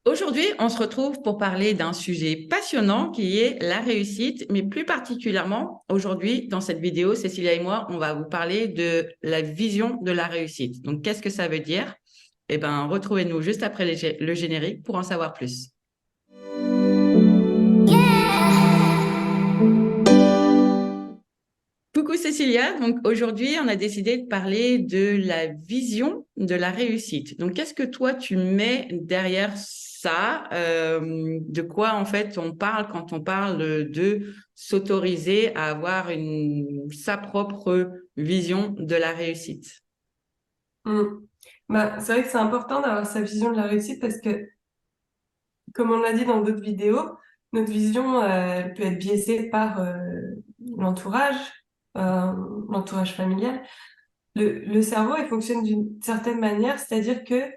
Aujourd'hui, on se retrouve pour parler d'un sujet passionnant qui est la réussite, mais plus particulièrement aujourd'hui, dans cette vidéo, Cécilia et moi, on va vous parler de la vision de la réussite. Donc, qu'est-ce que ça veut dire? Eh bien, retrouvez-nous juste après le générique pour en savoir plus. Coucou Cécilia, donc aujourd'hui on a décidé de parler de la vision de la réussite. Donc qu'est-ce que toi tu mets derrière ça? De quoi en fait on parle quand on parle de s'autoriser à avoir sa propre vision de la réussite? Mm. C'est vrai que c'est important d'avoir sa vision de la réussite parce que, comme on l'a dit dans d'autres vidéos, notre vision, elle peut être biaisée par l'entourage, euh, l'entourage familial. Le cerveau, il fonctionne d'une certaine manière, c'est-à-dire que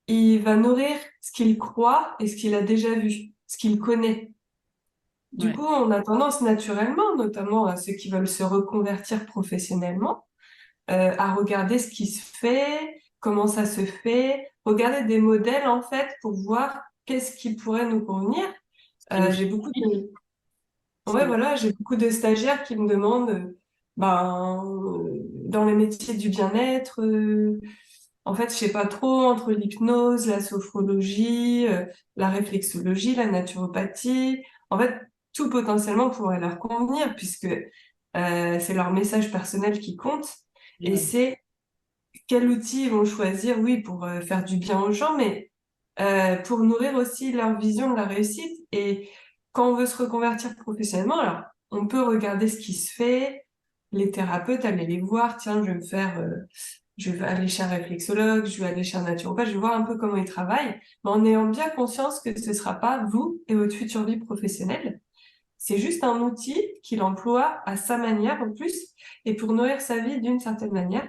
il va nourrir ce qu'il croit et ce qu'il a déjà vu, ce qu'il connaît. Du Ouais, coup, on a tendance naturellement, notamment à ceux qui veulent se reconvertir professionnellement, à regarder ce qui se fait, comment ça se fait, regarder des modèles en fait pour voir qu'est-ce qui pourrait nous convenir. qui nous J'ai fait beaucoup envie. ouais, voilà, j'ai beaucoup de stagiaires qui me demandent, dans les métiers du bien-être, en fait, je sais pas trop entre l'hypnose, la sophrologie, la réflexologie, la naturopathie. En fait, tout potentiellement pourrait leur convenir puisque c'est leur message personnel qui compte et Ouais. c'est quel outil ils vont choisir, oui, pour faire du bien aux gens, mais pour nourrir aussi leur vision de la réussite. Et quand on veut se reconvertir professionnellement, alors on peut regarder ce qui se fait, les thérapeutes, aller les voir, tiens, je vais aller chez un réflexologue, je vais aller chez un naturopathe, je vais voir un peu comment ils travaillent, mais en ayant bien conscience que ce sera pas vous et votre future vie professionnelle. C'est juste un outil qu'il emploie à sa manière en plus et pour nourrir sa vie d'une certaine manière.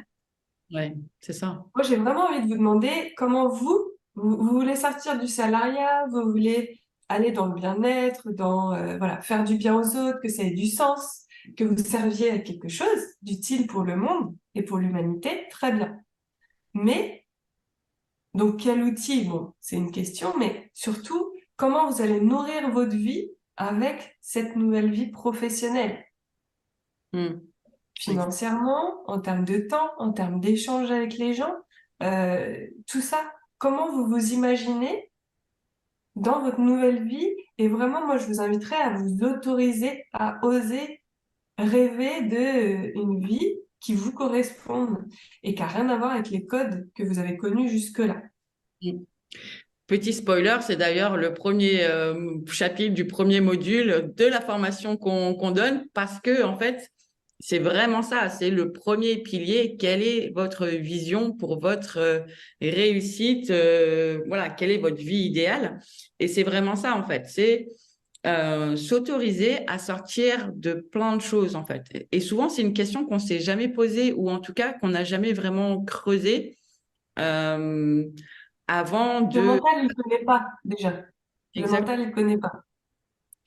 Ouais, c'est ça. Moi, j'ai vraiment envie de vous demander comment vous voulez sortir du salariat, vous voulez aller dans le bien-être, voilà, faire du bien aux autres, que ça ait du sens, que vous serviez à quelque chose d'utile pour le monde et pour l'humanité, très bien. Mais, donc, quel outil? Bon, c'est une question, mais surtout, comment vous allez nourrir votre vie avec cette nouvelle vie professionnelle? Hmm. Financièrement, en termes de temps, en termes d'échange avec les gens, tout ça, comment vous vous imaginez dans votre nouvelle vie? Et vraiment, moi, je vous inviterais à vous autoriser à oser rêver de une vie qui vous corresponde et qui n'a rien à voir avec les codes que vous avez connus jusque-là. Hmm. Petit spoiler, c'est d'ailleurs le premier chapitre du premier module de la formation qu'on donne parce que, en fait, c'est vraiment ça, c'est le premier pilier. Quelle est votre vision pour votre réussite? Voilà, quelle est votre vie idéale? Et c'est vraiment ça, en fait. C'est s'autoriser à sortir de plein de choses, en fait. Et souvent, c'est une question qu'on s'est jamais posée ou en tout cas qu'on n'a jamais vraiment creusée euh, avant Le de... mental, il ne connaît pas déjà. Le mental, il ne connaît pas.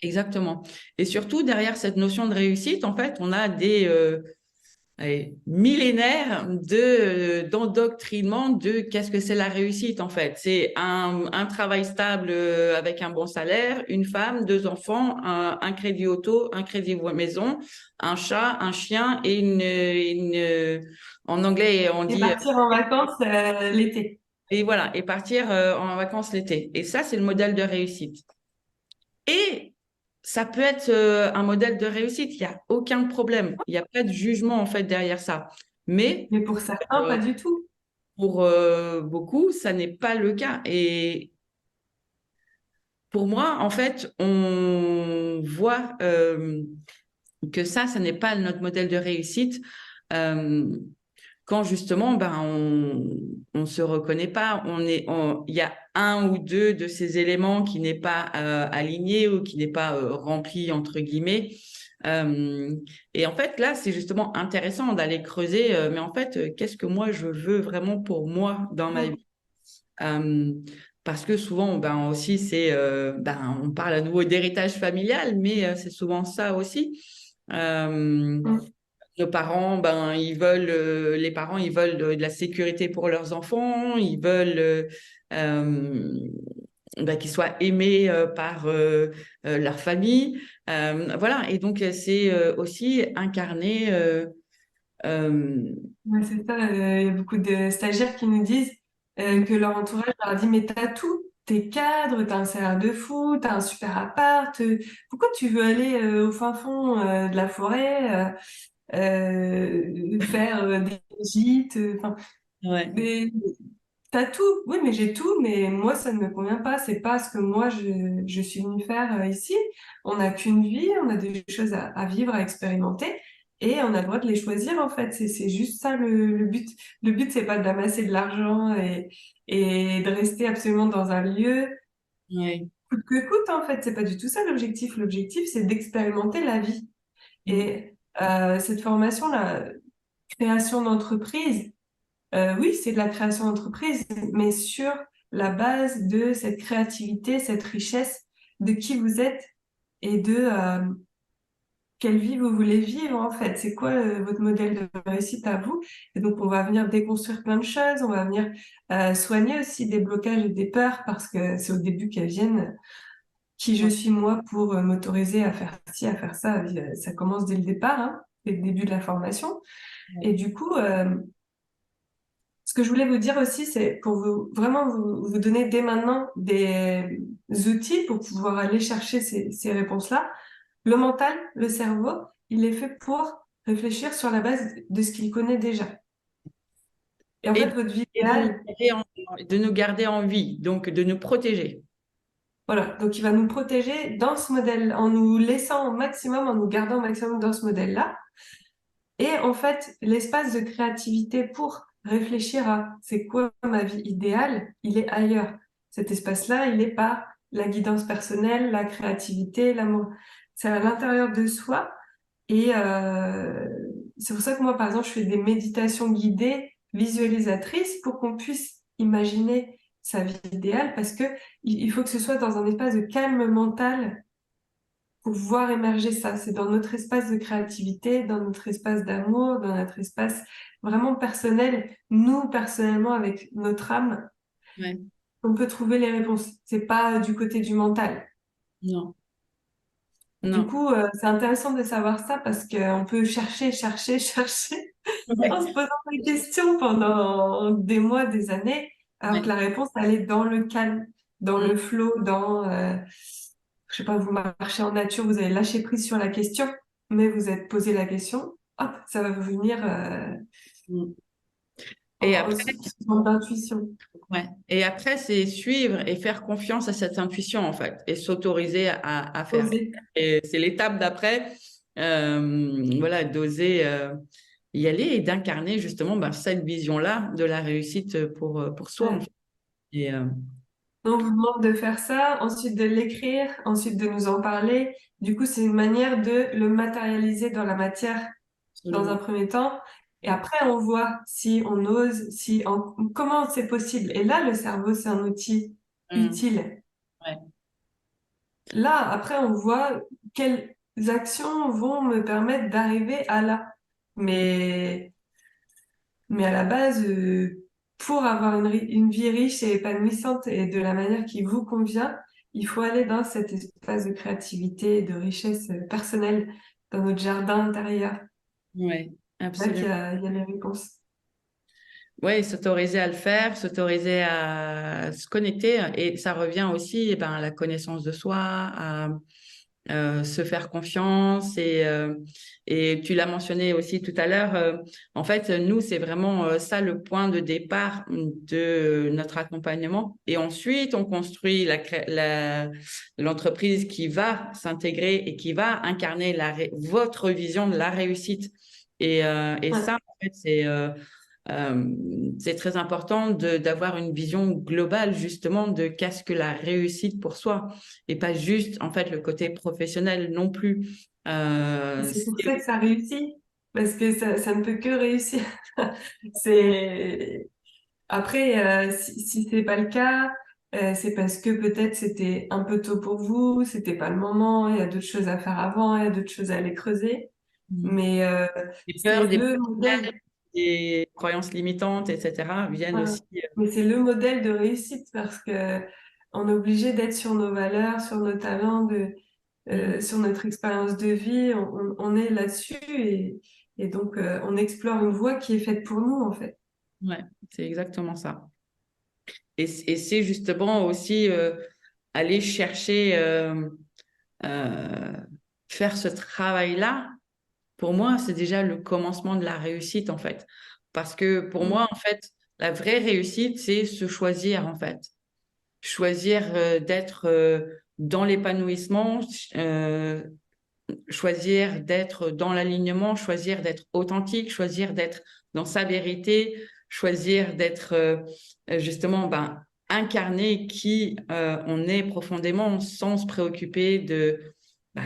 Exactement. Et surtout, derrière cette notion de réussite, en fait, on a des millénaires d'endoctrinement de qu'est-ce que c'est la réussite, en fait. C'est un travail stable avec un bon salaire, une femme, deux enfants, un crédit auto, un crédit maison, un chat, un chien et en anglais, on Et dit, partir en vacances l'été. et voilà, et partir en vacances l'été. Et ça, c'est le modèle de réussite. Et ça peut être un modèle de réussite, il n'y a aucun problème. Il n'y a pas de jugement en fait derrière ça. Mais Mais pour certains, euh, pas du tout. pour beaucoup, ça n'est pas le cas. Et pour moi, en fait, on voit que ça n'est pas notre modèle de réussite. Euh, quand justement, on se reconnaît pas, il y a un ou deux de ces éléments qui n'est pas aligné ou qui n'est pas rempli entre guillemets. Euh, et en fait, là, c'est justement intéressant d'aller creuser. Mais en fait, qu'est-ce que moi je veux vraiment pour moi dans ma vie? Euh, Parce que souvent, aussi, on parle à nouveau d'héritage familial, mais c'est souvent ça aussi. Euh, Mm. nos parents, les parents, ils veulent de la sécurité pour leurs enfants, ils veulent qu'ils soient aimés par leur famille. Voilà, et donc c'est aussi incarner. Ouais, c'est ça. Il y a beaucoup de stagiaires qui nous disent que leur entourage leur dit, mais t'as tout. T'es cadre, t'as un salaire de fou, t'as un super appart. Pourquoi tu veux aller au fin fond de la forêt faire des gîtes, enfin, Ouais, des- t'as tout. Oui, mais j'ai tout, mais moi, ça ne me convient pas. C'est pas ce que moi, je suis venue faire ici. On n'a qu'une vie, on a des choses à vivre, à expérimenter, et on a le droit de les choisir, en fait. C'est juste ça le but. Le but, c'est pas d'amasser de l'argent et de rester absolument dans un lieu ouais. coûte que coûte, en fait. C'est pas du tout ça l'objectif. L'objectif, c'est d'expérimenter la vie. Mm. Et cette formation-là, création d'entreprise, oui, c'est de la création d'entreprise, mais sur la base de cette créativité, cette richesse de qui vous êtes et de quelle vie vous voulez vivre en fait. C'est quoi votre modèle de réussite à vous? Et donc, on va venir déconstruire plein de choses, on va venir soigner aussi des blocages et des peurs parce que c'est au début qu'elles viennent. Qui je Ouais. suis moi pour m'autoriser à faire ci, à faire ça? Ça commence dès le départ, hein, dès le début de la formation. Et du coup, ce que je voulais vous dire aussi, c'est pour vous vraiment vous donner dès maintenant des outils pour pouvoir aller chercher ces réponses-là. Le mental, le cerveau, il est fait pour réfléchir sur la base de ce qu'il connaît déjà. Et en Et, fait, votre vie et idéale, de nous garder en vie, donc de nous protéger. voilà. Donc, il va nous protéger dans ce modèle, en nous laissant au maximum, en nous gardant au maximum dans ce modèle-là. Et en fait, l'espace de créativité pour réfléchir à c'est quoi ma vie idéale, il est ailleurs. Cet espace-là, il est par la guidance personnelle, la créativité, l'amour. C'est à l'intérieur de soi. Et c'est pour ça que moi, par exemple, je fais des méditations guidées, visualisatrices, pour qu'on puisse imaginer sa vie idéale, parce que il faut que ce soit dans un espace de calme mental pour voir émerger ça. C'est dans notre espace de créativité, dans notre espace d'amour, dans notre espace vraiment personnel, nous personnellement avec notre âme, Ouais. on peut trouver les réponses. C'est pas du côté du mental. Non, Du non. coup, c'est intéressant de savoir ça parce qu'on peut chercher, chercher, chercher en Ouais. se posant des questions pendant des mois, des années, alors que Ouais. la réponse, elle est dans le calme, dans Mm, le flow, je sais pas, vous marchez en nature, vous avez lâché prise sur la question, mais vous êtes posé la question, hop, ça va vous venir mm. Et après, sous forme d'intuition. ouais. Et après, c'est suivre et faire confiance à cette intuition, en fait, et s'autoriser à faire. Oser. Et c'est l'étape d'après, voilà, d'oser y aller et d'incarner justement cette vision-là de la réussite pour soi, en Ouais. fait. Et, On vous demande de faire ça, ensuite de l'écrire, ensuite de nous en parler. Du coup, c'est une manière de le matérialiser dans la matière dans un absolument. premier temps. Et après, on voit si on ose, comment c'est possible. Et là, le cerveau, c'est un outil Mm, utile. ouais. Là, après, on voit quelles actions vont me permettre d'arriver à là. Mais, mais à la base, pour avoir une vie riche et épanouissante et de la manière qui vous convient, il faut aller dans cet espace de créativité, de richesse personnelle, dans notre jardin intérieur. Ouais, Là absolument. il y a les réponses. Oui, s'autoriser à le faire, s'autoriser à se connecter. Et ça revient aussi à la connaissance de soi, à se faire confiance. Et tu l'as mentionné aussi tout à l'heure, en fait, nous, c'est vraiment ça le point de départ de notre accompagnement. Et ensuite, on construit l'entreprise qui va s'intégrer et qui va incarner votre vision de la réussite. Et Ouais. ça, en fait, c'est très important d'avoir une vision globale justement de qu'est-ce que la réussite pour soi et pas juste en fait le côté professionnel non plus. Et c'est pour ça C'est que ça réussit, parce que ça ne peut que réussir. C'est après, si c'est pas le cas, c'est parce que peut-être c'était un peu tôt pour vous, c'était pas le moment, il y a d'autres choses à faire avant, il y a d'autres choses à aller creuser. Mais des c'est peurs, des le blocages, modèle, des croyances limitantes, etc. viennent voilà. aussi. Mais c'est le modèle de réussite parce que on est obligé d'être sur nos valeurs, sur nos talents, sur notre expérience de vie. On est là-dessus et donc on explore une voie qui est faite pour nous en fait. Ouais, c'est exactement ça. Et c'est justement aussi aller chercher, euh, faire ce travail-là. Pour moi, c'est déjà le commencement de la réussite, en fait. Parce que pour Mm. moi, en fait, la vraie réussite, c'est se choisir, en fait. Choisir d'être dans l'épanouissement, euh, choisir d'être dans l'alignement, choisir d'être authentique, choisir d'être dans sa vérité, choisir d'être justement incarné qui on est profondément sans se préoccuper de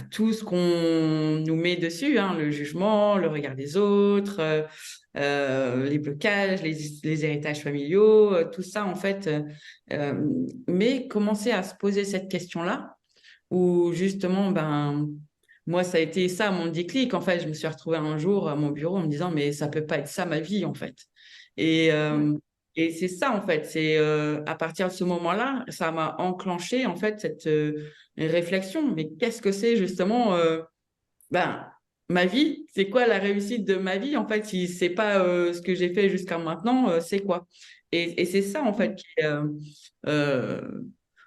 tout ce qu'on nous met dessus, hein, le jugement, le regard des autres, les blocages, les héritages familiaux, tout ça en fait. Mais commencer à se poser cette question-là, où justement, moi, ça a été ça mon déclic. En fait, je me suis retrouvée un jour à mon bureau en me disant, mais ça peut pas être ça ma vie, en fait. Et, Ouais. euh, et c'est ça, en fait. C'est à partir de ce moment-là, ça m'a enclenché, en fait, cette réflexion. Mais qu'est-ce que c'est justement ben, ma vie? C'est quoi la réussite de ma vie? En fait, si c'est pas ce que j'ai fait jusqu'à maintenant, c'est quoi? Et c'est ça, en fait, qui est euh,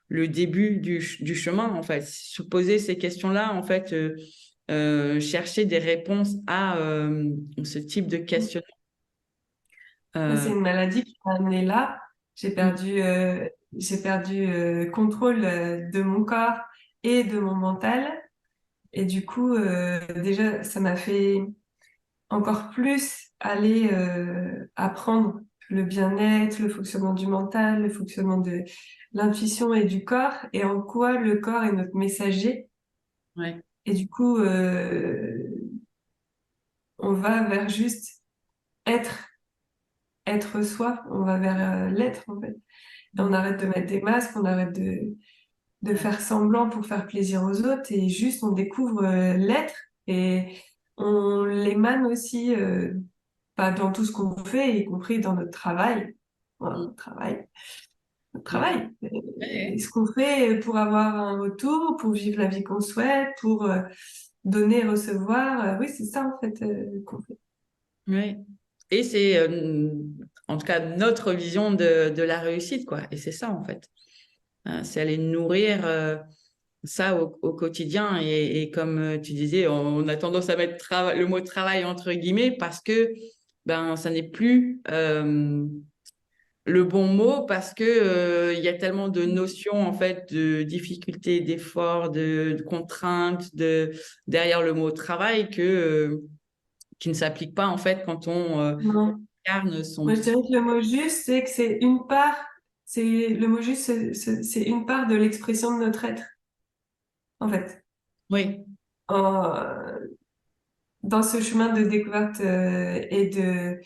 le début du chemin, en fait. Se poser ces questions-là, en fait, chercher des réponses à ce type de questionnement. Moi, c'est Euh, une maladie qui m'a amenée là. mm, J'ai perdu contrôle de mon corps et de mon mental. Et du coup, déjà, ça m'a fait encore plus aller apprendre le bien-être, le fonctionnement du mental, le fonctionnement de l'intuition et du corps, et en quoi le corps est notre messager. ouais. Et du coup, on va vers juste être, être soi, on va vers l'être en fait. Et on Mm, arrête de mettre des masques, on arrête de faire semblant pour faire plaisir aux autres, et juste on découvre l'être, et on l'émane aussi pas dans tout ce qu'on fait, y compris dans notre travail. Voilà, mm, notre ouais. travail. Et Ouais. ce qu'on fait pour avoir un retour, pour vivre la vie qu'on souhaite, pour donner, recevoir. Oui, c'est ça en fait qu'on fait. Ouais. Et c'est en tout cas notre vision de la réussite, quoi. Et c'est ça, en fait. Hein, c'est aller nourrir ça au quotidien. Et comme tu disais, on a tendance à mettre le mot travail entre guillemets parce que ça n'est plus le bon mot parce que il y a tellement de notions en fait de difficulté, d'effort, de contraintes derrière le mot travail qui ne s'applique pas en fait quand on Non. incarne son. Moi, je dirais que le mot juste, c'est que c'est une part, c'est le mot juste, c'est une part de l'expression de notre être, en fait. Oui, En- dans ce chemin de découverte et de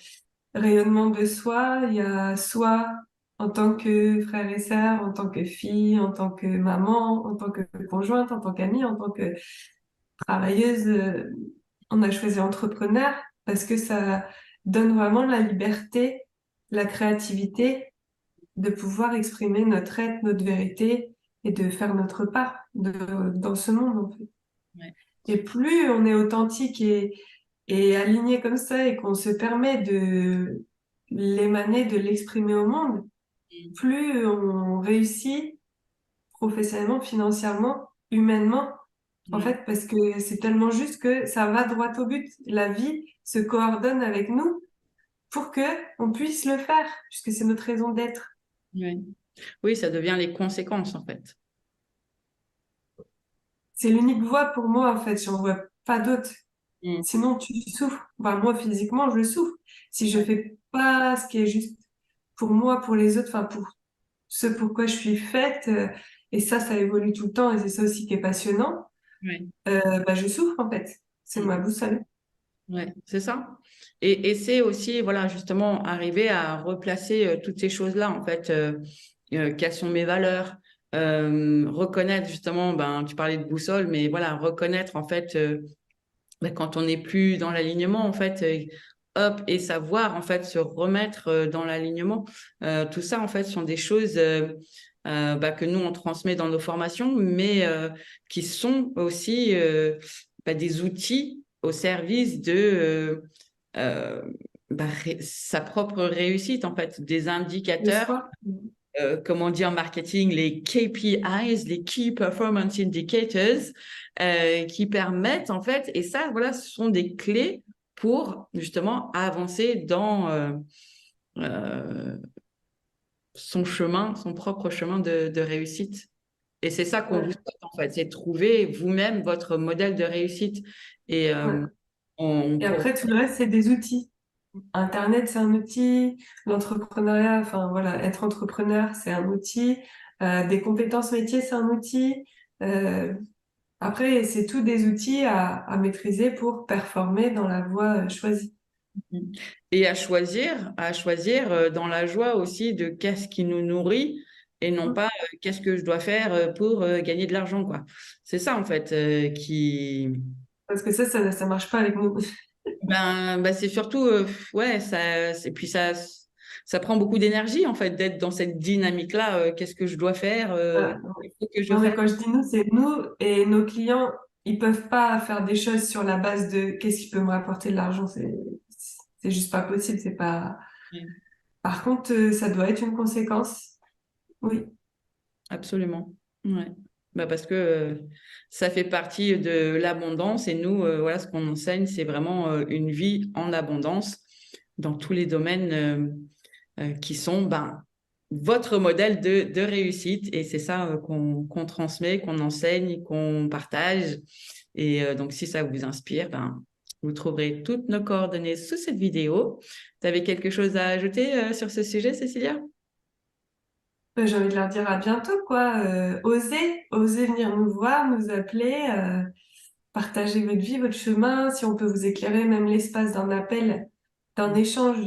rayonnement de soi, il y a soi en tant que frère et sœur, en tant que fille, en tant que maman, en tant que conjointe, en tant qu'amie, en tant que travailleuse. On a choisi entrepreneur parce que ça donne vraiment la liberté, la créativité de pouvoir exprimer notre être, notre vérité et de faire notre part dans ce monde, en fait. ouais. Et plus on est authentique et aligné comme ça et qu'on se permet de l'émaner, de l'exprimer au monde, plus on réussit professionnellement, financièrement, humainement, en Mm. fait, parce que c'est tellement juste que ça va droit au but. La vie se coordonne avec nous pour que on puisse le faire, puisque c'est notre raison d'être. Oui. Oui, ça devient les conséquences en fait. C'est l'unique voie pour moi, en fait. J'en vois pas d'autre. Mm. Sinon, tu souffres. Enfin, moi, physiquement, je souffre. Si je Ouais. fais pas ce qui est juste pour moi, pour les autres, enfin, pour ce pourquoi je suis faite, et ça évolue tout le temps, et c'est ça aussi qui est passionnant, Ouais. bah, je souffre, en fait. C'est ma Mm. boussole. Ouais, c'est ça. Et c'est aussi, voilà, justement, arriver à replacer toutes ces choses-là, en fait, quelles sont mes valeurs, reconnaître, justement, tu parlais de boussole, mais voilà, reconnaître, en fait, quand on n'est plus dans l'alignement, en fait, hop, et savoir, en fait, se remettre dans l'alignement. Tout ça, en fait, sont des choses que nous, on transmet dans nos formations, mais qui sont aussi des outils au service de sa propre réussite, en fait, des Le indicateurs, soi. comme on dit en marketing, les KPIs, les Key Performance Indicators, qui permettent, en fait, et ça, voilà, ce sont des clés pour justement avancer dans son chemin, son propre chemin de réussite. Et c'est ça qu'on vous Ouais, souhaite, en fait, c'est trouver vous-même votre modèle de réussite. Et ouais. Et pour... après, tout le reste, c'est des outils. Internet, c'est un outil. L'entrepreneuriat, enfin voilà, être entrepreneur, c'est un outil. Des compétences métiers, c'est un outil. Euh, Après, c'est tous des outils à maîtriser pour performer dans la voie choisie. Et à choisir dans la joie aussi de qu'est-ce qui nous nourrit et non Mm. pas qu'est-ce que je dois faire pour gagner de l'argent, quoi. C'est ça, en fait, qui... Parce que ça marche pas avec nous. C'est surtout, ouais, et puis ça prend beaucoup d'énergie, en fait, d'être dans cette dynamique-là. Qu'est-ce que je dois faire? Euh, Il faut que je non, mais fasse. quand je dis nous, c'est nous et nos clients. Ils peuvent pas faire des choses sur la base de qu'est-ce qui peut me rapporter de l'argent. C'est juste pas possible. C'est pas. Par contre, ça doit être une conséquence. Oui. Absolument. Ouais. Parce que ça fait partie de l'abondance et nous, voilà, ce qu'on enseigne, c'est vraiment une vie en abondance dans tous les domaines qui sont votre modèle de réussite. Et c'est ça qu'on transmet, qu'on enseigne, qu'on partage. Et donc, si ça vous inspire, vous trouverez toutes nos coordonnées sous cette vidéo. Tu avais quelque chose à ajouter sur ce sujet, Cécilia? J'ai envie de leur dire à bientôt, quoi. Osez venir nous voir, nous appeler, partager votre vie, votre chemin. Si on peut vous éclairer, même l'espace d'un appel, d'un échange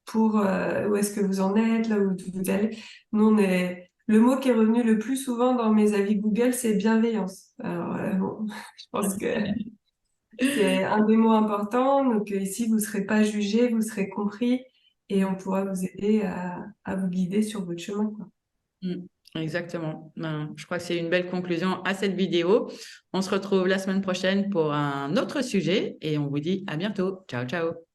pour où est-ce que vous en êtes, là où vous allez. Nous, on est... Le mot qui est revenu le plus souvent dans mes avis Google, c'est bienveillance. Alors, bon, je pense que c'est un des mots importants. Donc, ici, vous ne serez pas jugé, vous serez compris et on pourra vous aider à vous guider sur votre chemin, quoi. Mm, exactement. Je crois que c'est une belle conclusion à cette vidéo. On se retrouve la semaine prochaine pour un autre sujet et on vous dit à bientôt. Ciao, ciao.